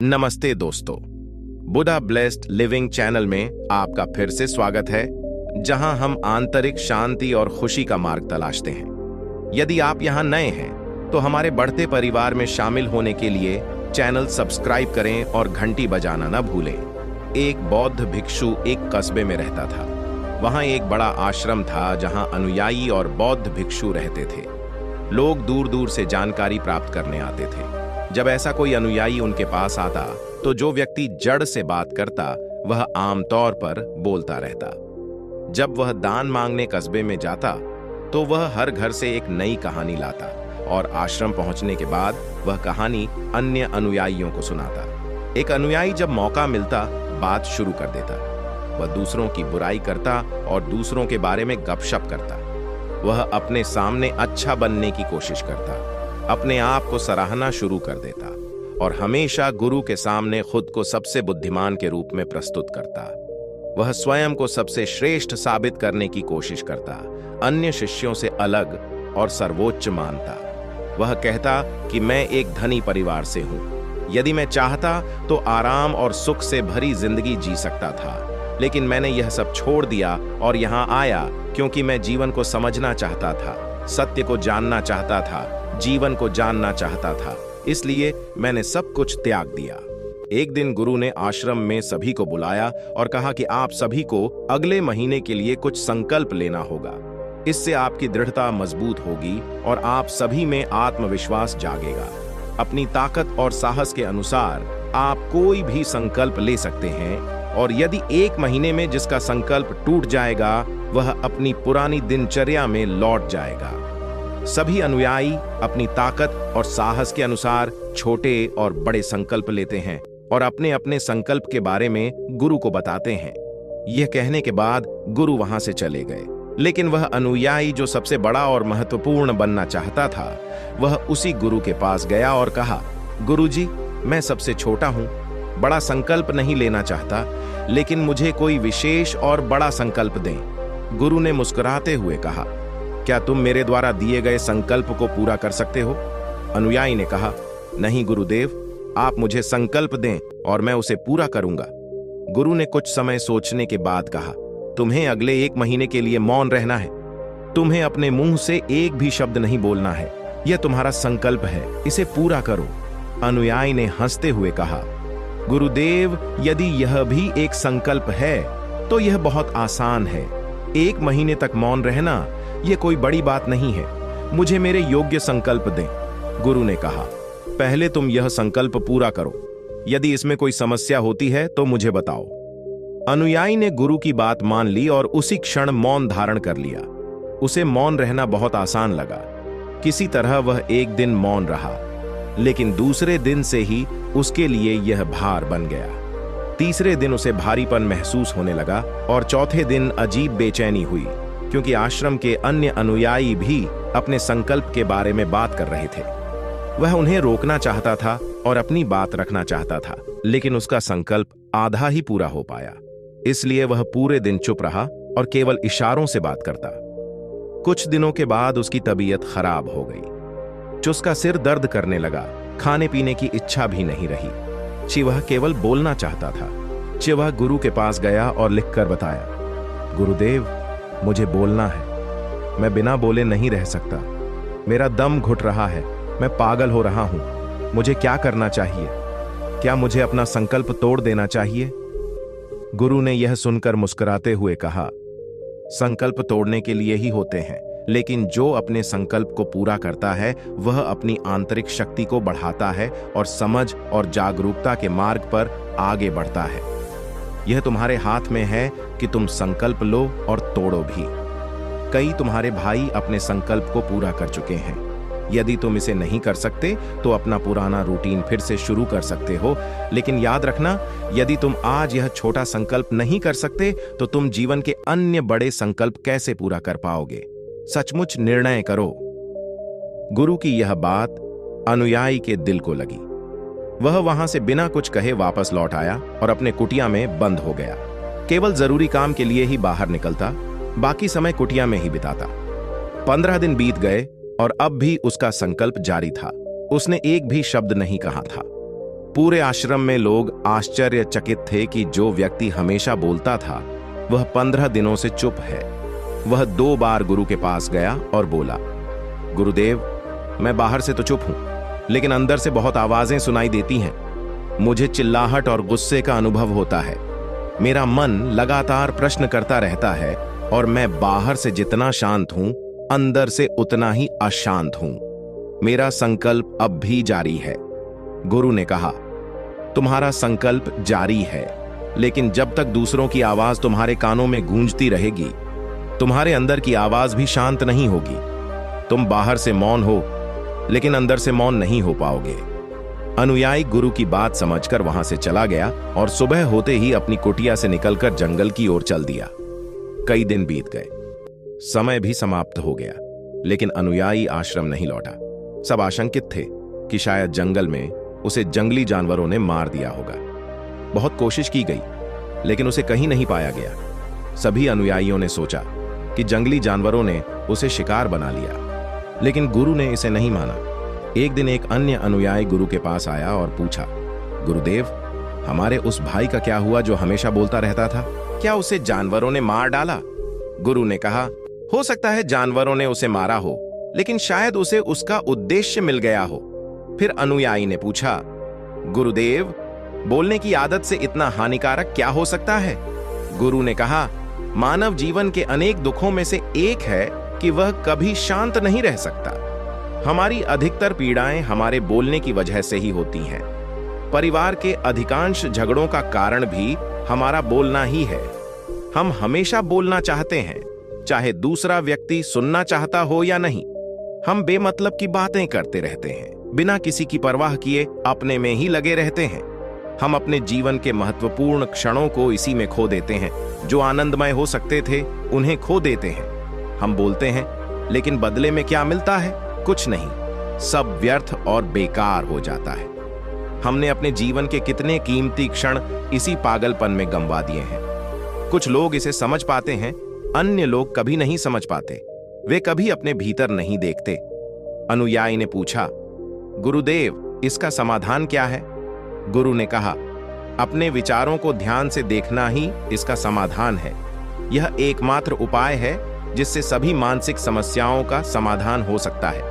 नमस्ते दोस्तों, बुधा blessed living channel में आपका फिर से स्वागत है, जहां हम आंतरिक शांति और खुशी का मार्ग तलाशते हैं। यदि आप यहां नए हैं तो हमारे बढ़ते परिवार में शामिल होने के लिए चैनल सब्सक्राइब करें और घंटी बजाना न भूलें। एक बौद्ध भिक्षु एक कस्बे में रहता था। वहां एक बड़ा आश्रम था जहां अनुयायी और बौद्ध भिक्षु रहते थे। लोग दूर दूर से जानकारी प्राप्त करने आते थे। जब ऐसा कोई अनुयायी उनके पास आता तो जो व्यक्ति जड़ से बात करता वह आमतौर पर बोलता रहता। जब वह दान मांगने कस्बे में जाता तो वह हर घर से एक नई कहानी लाता और आश्रम पहुंचने के बाद वह कहानी अन्य अनुयायियों को सुनाता। एक अनुयायी जब मौका मिलता बात शुरू कर देता। वह दूसरों की बुराई करता और दूसरों के बारे में गपशप करता। वह अपने सामने अच्छा बनने की कोशिश करता, अपने आप को सराहना शुरू कर देता और हमेशा गुरु के सामने खुद को सबसे बुद्धिमान के रूप में प्रस्तुत करता। वह स्वयं को सबसे श्रेष्ठ साबित करने की कोशिश करता, अन्य शिष्यों से अलग और सर्वोच्च मानता। वह कहता कि मैं एक धनी परिवार से हूं। यदि मैं चाहता तो आराम और सुख से भरी जिंदगी जी सकता था, लेकिन मैंने यह सब छोड़ दिया और यहां आया क्योंकि मैं जीवन को समझना चाहता था, सत्य को जानना चाहता था, जीवन को जानना चाहता था। इसलिए मैंने सब कुछ त्याग दिया। एक दिन गुरु ने आश्रम में सभी को बुलाया और कहा कि आप सभी को अगले महीने के लिए कुछ संकल्प लेना होगा। इससे आपकी दृढ़ता मजबूत होगी और आप सभी में आत्मविश्वास जागेगा। अपनी ताकत और साहस के अनुसार आप कोई भी संकल्प ले सकते हैं और यदि एक महीने में जिसका संकल्प टूट जाएगा वह अपनी पुरानी दिनचर्या में लौट जाएगा। सभी अनुयायी अपनी ताकत और साहस के अनुसार छोटे और बड़े संकल्प लेते हैं और अपने अपने संकल्प के बारे में गुरु को बताते हैं। यह कहने के बाद गुरु वहां से चले गए, लेकिन वह अनुयायी जो सबसे बड़ा और महत्वपूर्ण बनना चाहता था वह उसी गुरु के पास गया और कहा, गुरुजी, मैं सबसे छोटा हूं, बड़ा संकल्प नहीं लेना चाहता, लेकिन मुझे कोई विशेष और बड़ा संकल्प दें। गुरु ने मुस्कुराते हुए कहा, क्या तुम मेरे द्वारा दिए गए संकल्प को पूरा कर सकते हो? अनुयायी ने कहा, नहीं गुरुदेव, आप मुझे संकल्प दें और मैं उसे पूरा करूंगा। गुरु ने कुछ समय सोचने के बाद कहा, तुम्हें अगले एक महीने के लिए मौन रहना है। तुम्हें अपने मुंह से एक भी शब्द नहीं बोलना है। यह तुम्हारा संकल्प है, इसे पूरा करो। अनुयायी ने हंसते हुए कहा, गुरुदेव, यदि यह भी एक संकल्प है तो यह बहुत आसान है। एक महीने तक मौन रहना यह कोई बड़ी बात नहीं है। मुझे मेरे योग्य संकल्प दें। गुरु ने कहा, पहले तुम यह संकल्प पूरा करो। यदि इसमें कोई समस्या होती है तो मुझे बताओ। अनुयायी ने गुरु की बात मान ली और उसी क्षण मौन धारण कर लिया। उसे मौन रहना बहुत आसान लगा। किसी तरह वह एक दिन मौन रहा, लेकिन दूसरे दिन से ही उसके लिए यह भार बन गया। तीसरे दिन उसे भारीपन महसूस होने लगा और चौथे दिन अजीब बेचैनी हुई, क्योंकि आश्रम के अन्य अनुयायी भी अपने संकल्प के बारे में बात कर रहे थे। वह उन्हें रोकना चाहता था और अपनी बात रखना चाहता था, लेकिन उसका संकल्प आधा ही पूरा हो पाया। इसलिए वह पूरे दिन चुप रहा और केवल इशारों से बात करता। कुछ दिनों के बाद उसकी तबीयत खराब हो गई। उसका सिर दर्द करने लगा, खाने पीने की इच्छा भी नहीं रही। वह केवल बोलना चाहता था। वह गुरु के पास गया और लिखकर बताया, गुरुदेव, मुझे बोलना है। मैं बिना बोले नहीं रह सकता। मेरा दम घुट रहा है। मैं पागल हो रहा हूं। मुझे क्या करना चाहिए? क्या मुझे अपना संकल्प तोड़ देना चाहिए? गुरु ने यह सुनकर मुस्कुराते हुए कहा, संकल्प तोड़ने के लिए ही होते हैं, लेकिन जो अपने संकल्प को पूरा करता है वह अपनी आंतरिक शक्ति को बढ़ाता है और समझ और जागरूकता के मार्ग पर आगे बढ़ता है। यह तुम्हारे हाथ में है कि तुम संकल्प लो और तोड़ो भी। कई तुम्हारे भाई अपने संकल्प को पूरा कर चुके हैं। यदि तुम इसे नहीं कर सकते तो अपना पुराना रूटीन फिर से शुरू कर सकते हो, लेकिन याद रखना, यदि तुम आज यह छोटा संकल्प नहीं कर सकते तो तुम जीवन के अन्य बड़े संकल्प कैसे पूरा कर पाओगे? सचमुच निर्णय करो। गुरु की यह बात अनुयायी के दिल को लगी। वह वहां से बिना कुछ कहे वापस लौट आया और अपने कुटिया में बंद हो गया। केवल जरूरी काम के लिए ही बाहर निकलता, बाकी समय कुटिया में ही बिताता। 15 दिन बीत गए और अब भी उसका संकल्प जारी था। उसने एक भी शब्द नहीं कहा था। पूरे आश्रम में लोग आश्चर्यचकित थे कि जो व्यक्ति हमेशा बोलता था वह 15 दिनों से चुप है। वह 2 बार गुरु के पास गया और बोला, गुरुदेव, मैं बाहर से तो चुप हूं, लेकिन अंदर से बहुत आवाजें सुनाई देती हैं। मुझे चिल्लाहट और गुस्से का अनुभव होता है। मेरा मन लगातार प्रश्न करता रहता है और मैं बाहर से जितना शांत हूं, अंदर से उतना ही अशांत हूं। मेरा संकल्प अब भी जारी है। गुरु ने कहा, तुम्हारा संकल्प जारी है, लेकिन जब तक दूसरों की आवाज तुम्हारे कानों में गूंजती रहेगी, तुम्हारे अंदर की आवाज भी शांत नहीं होगी। तुम बाहर से मौन हो, लेकिन अंदर से मौन नहीं हो पाओगे। अनुयायी गुरु की बात समझकर वहां से चला गया और सुबह होते ही अपनी कुटिया से निकलकर जंगल की ओर चल दिया। कई दिन बीत गए, समय भी समाप्त हो गया, लेकिन अनुयायी आश्रम नहीं लौटा। सब आशंकित थे कि शायद जंगल में उसे जंगली जानवरों ने मार दिया होगा। बहुत कोशिश की गई, लेकिन उसे कहीं नहीं पाया गया। सभी अनुयायियों ने सोचा कि जंगली जानवरों ने उसे शिकार बना लिया, लेकिन गुरु ने इसे नहीं माना। एक दिन एक अन्य अनुयायी गुरु के पास आया और पूछा, गुरुदेव, हमारे उस भाई का क्या हुआ जो हमेशा बोलता रहता था? क्या उसे जानवरों ने मार डाला? गुरु ने कहा, हो सकता है जानवरों ने उसे मारा हो, लेकिन शायद उसे उसका उद्देश्य मिल गया हो। फिर अनुयायी ने पूछा, गुरुदेव, बोलने की आदत से इतना हानिकारक क्या हो सकता है? गुरु ने कहा, मानव जीवन के अनेक दुखों में से एक है कि वह कभी शांत नहीं रह सकता। हमारी अधिकतर पीड़ाएं हमारे बोलने की वजह से ही होती हैं। परिवार के अधिकांश झगड़ों का कारण भी हमारा बोलना ही है। हम हमेशा बोलना चाहते हैं, चाहे दूसरा व्यक्ति सुनना चाहता हो या नहीं। हम बेमतलब की बातें करते रहते हैं, बिना किसी की परवाह किए अपने में ही लगे रहते हैं। हम अपने जीवन के महत्वपूर्ण क्षणों को इसी में खो देते हैं। जो आनंदमय हो सकते थे, उन्हें खो देते हैं। हम बोलते हैं, लेकिन बदले में क्या मिलता है? कुछ नहीं। सब व्यर्थ और बेकार हो जाता है। हमने अपने जीवन के कितने कीमती क्षण इसी पागलपन में गंवा दिए हैं। कुछ लोग इसे समझ पाते हैं, अन्य लोग कभी नहीं समझ पाते। वे कभी अपने भीतर नहीं देखते। अनुयायी ने पूछा, गुरुदेव, इसका समाधान क्या है? गुरु ने कहा, अपने विचारों को ध्यान से देखना ही इसका समाधान है। यह एकमात्र उपाय है जिससे सभी मानसिक समस्याओं का समाधान हो सकता है।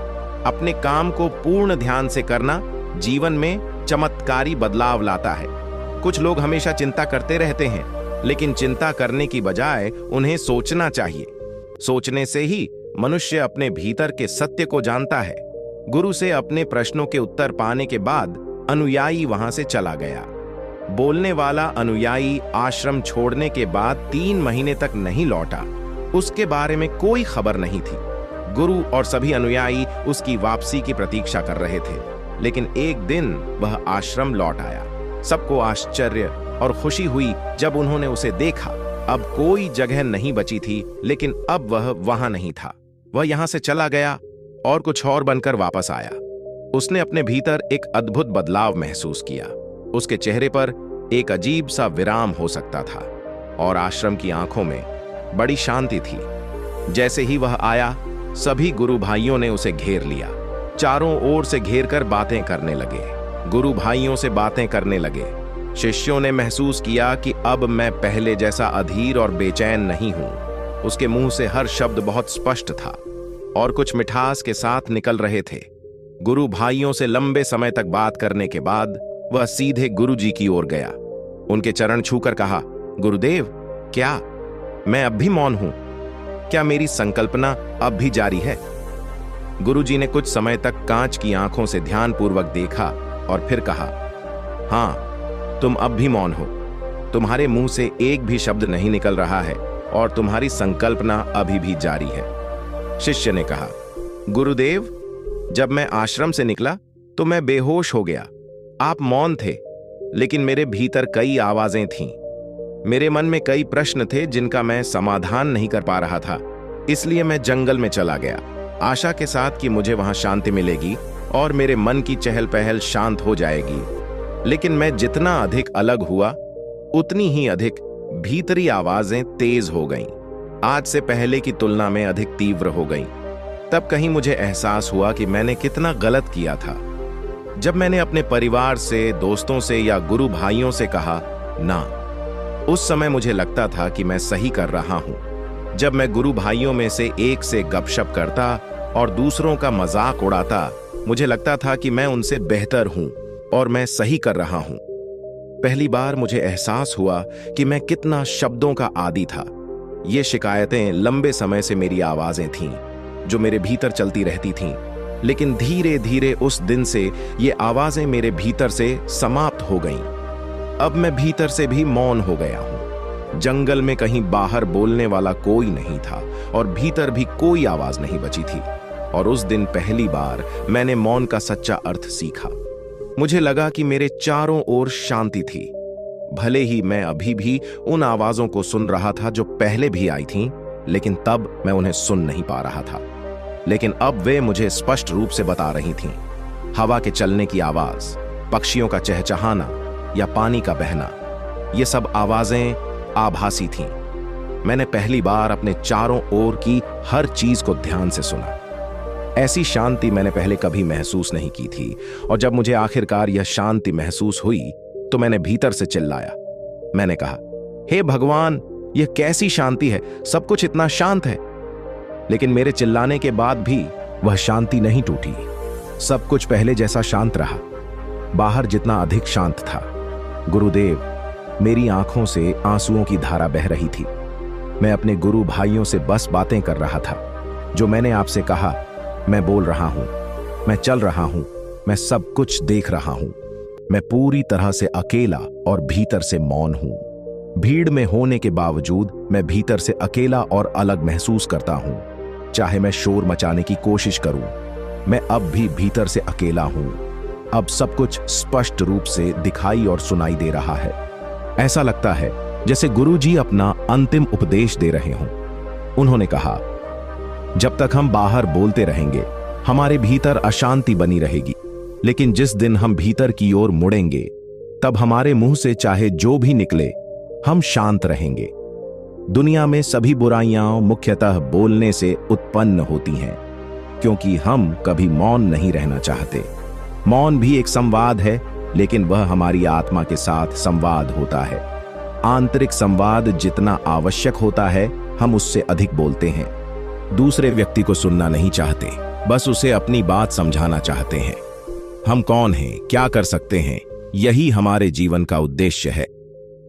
अपने काम को पूर्ण ध्यान से करना जीवन में चमत्कारी बदलाव लाता है। कुछ लोग हमेशा चिंता करते रहते हैं, लेकिन चिंता करने की बजाय उन्हें सोचना चाहिए। सोचने से ही मनुष्य अपने भीतर के सत्य को जानता है। गुरु से अपने प्रश्नों के उत्तर पाने के बाद अनुयायी वहां से चला गया। बोलने वाला अनुयायी आश्रम छोड़ने के बाद 3 महीने तक नहीं लौटा। उसके बारे में कोई खबर नहीं थी। गुरु और सभी अनुयायी उसकी वापसी की प्रतीक्षा कर रहे थे, लेकिन एक दिन वह आश्रम लौट आया। सबको आश्चर्य और खुशी हुई जब उन्होंने उसे देखा। अब कोई जगह नहीं बची थी, लेकिन अब वह वहां नहीं था। वह यहां से चला गया और कुछ और बनकर वापस आया। उसने अपने भीतर एक अद्भुत बदलाव महसूस किया। उसके चेहरे पर एक अजीब सा विराम हो सकता था और आश्रम की आंखों में बड़ी शांति थी। जैसे ही वह आया, सभी गुरु भाइयों ने उसे घेर लिया। चारों ओर से घेरकर बातें करने लगे। गुरु भाइयों से बातें करने लगे। शिष्यों ने महसूस किया कि अब मैं पहले जैसा अधीर और बेचैन नहीं हूं। उसके मुंह से हर शब्द बहुत स्पष्ट था और कुछ मिठास के साथ निकल रहे थे। गुरु भाइयों से लंबे समय तक बात करने के बाद वह सीधे गुरु जी की ओर गया। उनके चरण छूकर कहा, गुरुदेव, क्या मैं अब भी मौन हूं? क्या मेरी संकल्पना अब भी जारी है? गुरुजी ने कुछ समय तक कांच की आंखों से ध्यानपूर्वक देखा और फिर कहा, हां, तुम अब भी मौन हो। तुम्हारे मुंह से एक भी शब्द नहीं निकल रहा है और तुम्हारी संकल्पना अभी भी जारी है। शिष्य ने कहा, गुरुदेव, जब मैं आश्रम से निकला तो मैं बेहोश हो गया। आप मौन थे, लेकिन मेरे भीतर कई आवाजें थीं। मेरे मन में कई प्रश्न थे जिनका मैं समाधान नहीं कर पा रहा था। इसलिए मैं जंगल में चला गया, आशा के साथ कि मुझे वहां शांति मिलेगी और मेरे मन की चहल पहल शांत हो जाएगी। लेकिन मैं जितना अधिक अलग हुआ, उतनी ही अधिक भीतरी आवाजें तेज हो गईं। आज से पहले की तुलना में अधिक तीव्र हो गईं। तब कहीं मुझे एहसास हुआ कि मैंने कितना गलत किया था। जब मैंने अपने परिवार से, दोस्तों से या गुरु भाइयों से कहा ना, उस समय मुझे लगता था कि मैं सही कर रहा हूं। जब मैं गुरु भाइयों में से एक से गपशप करता और दूसरों का मजाक उड़ाता, मुझे लगता था कि मैं उनसे बेहतर हूं और मैं सही कर रहा हूं। पहली बार मुझे एहसास हुआ कि मैं कितना शब्दों का आदी था। ये शिकायतें लंबे समय से मेरी आवाजें थीं, जो मेरे भीतर चलती रहती थीं। लेकिन धीरे धीरे उस दिन से ये आवाजें मेरे भीतर से समाप्त हो गईं। अब मैं भीतर से भी मौन हो गया हूं। जंगल में कहीं बाहर बोलने वाला कोई नहीं था और भीतर भी कोई आवाज नहीं बची थी। और उस दिन पहली बार मैंने मौन का सच्चा अर्थ सीखा। मुझे लगा कि मेरे चारों ओर शांति थी। भले ही मैं अभी भी उन आवाजों को सुन रहा था जो पहले भी आई थीं, लेकिन तब मैं उन्हें सुन नहीं पा रहा था। लेकिन अब वे मुझे स्पष्ट रूप से बता रही थीं। हवा के चलने की आवाज, पक्षियों का चहचहाना या पानी का बहना, ये सब आवाजें आभासी थीं। मैंने पहली बार अपने चारों ओर की हर चीज को ध्यान से सुना। ऐसी शांति मैंने पहले कभी महसूस नहीं की थी। और जब मुझे आखिरकार यह शांति महसूस हुई तो मैंने भीतर से चिल्लाया। मैंने कहा, हे भगवान, यह कैसी शांति है, सब कुछ इतना शांत है। लेकिन मेरे चिल्लाने के बाद भी वह शांति नहीं टूटी। सब कुछ पहले जैसा शांत रहा, बाहर जितना अधिक शांत था। गुरुदेव, मेरी आंखों से आंसुओं की धारा बह रही थी। मैं अपने गुरु भाइयों से बस बातें कर रहा था। जो मैंने आपसे कहा, मैं बोल रहा हूं, मैं चल रहा हूं, मैं सब कुछ देख रहा हूं। मैं पूरी तरह से अकेला और भीतर से मौन हूं। भीड़ में होने के बावजूद मैं भीतर से अकेला और अलग महसूस करता हूं। चाहे मैं शोर मचाने की कोशिश करूं, मैं अब भी भीतर से अकेला हूं। अब सब कुछ स्पष्ट रूप से दिखाई और सुनाई दे रहा है। ऐसा लगता है जैसे गुरुजी अपना अंतिम उपदेश दे रहे हों। उन्होंने कहा, जब तक हम बाहर बोलते रहेंगे, हमारे भीतर अशांति बनी रहेगी। लेकिन जिस दिन हम भीतर की ओर मुड़ेंगे, तब हमारे मुंह से चाहे जो भी निकले, हम शांत रहेंगे। दुनिया में सभी बुराइयां मुख्यतः बोलने से उत्पन्न होती हैं, क्योंकि हम कभी मौन नहीं रहना चाहते। मौन भी एक संवाद है, लेकिन वह हमारी आत्मा के साथ संवाद होता है। आंतरिक संवाद जितना आवश्यक होता है, हम उससे अधिक बोलते हैं। दूसरे व्यक्ति को सुनना नहीं चाहते, बस उसे अपनी बात समझाना चाहते हैं। हम कौन हैं, क्या कर सकते हैं, यही हमारे जीवन का उद्देश्य है।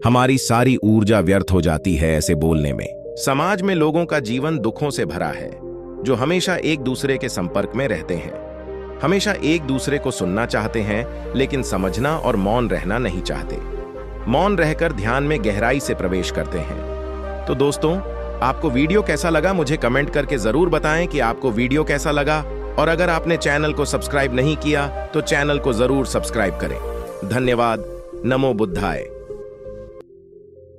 हमारी सारी ऊर्जा व्यर्थ हो जाती है ऐसे बोलने में। समाज में लोगों का जीवन दुखों से भरा है, जो हमेशा एक दूसरे के संपर्क में रहते हैं, हमेशा एक दूसरे को सुनना चाहते हैं, लेकिन समझना और मौन रहना नहीं चाहते। मौन रहकर ध्यान में गहराई से प्रवेश करते हैं। तो दोस्तों, आपको वीडियो कैसा लगा मुझे कमेंट करके जरूर बताएं कि आपको वीडियो कैसा लगा। और अगर आपने चैनल को सब्सक्राइब नहीं किया तो चैनल को जरूर सब्सक्राइब करें। धन्यवाद। नमो बुद्धाय।